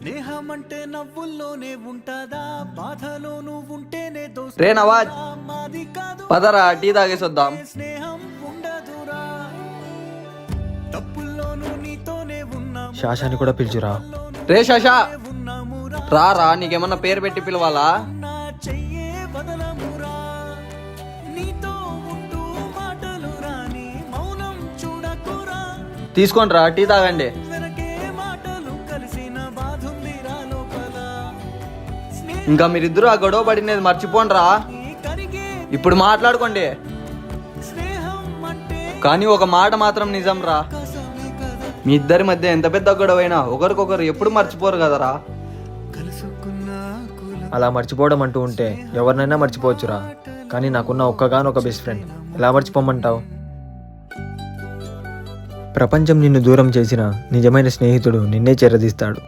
స్నేహం అంటే నవ్వుల్లోనే ఉంటదా బాధలోనూ ఉంటేనే రే నవాజ్, మాది కాదు పదరా టీ తాగేసొద్దాం. స్నేహం ఉండదురా తప్పుల్లోనూ నీతోనే ఉన్నాము శాశాని కూడా పిలుచురా. రే శశా, ఉన్నామురా రా నీకేమన్నా పేరు పెట్టి పిలవాలా? నా చెయ్యే బదలమురా నీతో ఉంటూ మాటలు రాని మౌనం చూడకురా తీసుకోండి రా, టీ తాగండి. వెనకే మాటలు కలిసిన బాధుందిరా లోపల ఇంకా మీరిద్దరూ ఆ గొడవ పడినది మర్చిపోండి రా. కరిగే ఇప్పుడు మాట్లాడుకోండి, స్నేహం అంటే కానీ ఒక మాట మాత్రం నిజం రా. కసమే కదా మీ ఇద్దరి మధ్య ఎంత పెద్ద గొడవైనా ఒకరికొకరు ఎప్పుడు మర్చిపోరు కదరా. కలుసుకున్న కుల అలా మర్చిపోవడం అంటూ ఉంటే ఎవరినైనా మర్చిపోవచ్చురా, కానీ నాకున్న ఒక్కగానొక బెస్ట్ ఫ్రెండ్ ఎలా మర్చిపోమంటావు? ప్రపంచం నిన్ను దూరం చేసిన నిజమైన స్నేహితుడు నిన్నే చేరదీస్తాడు.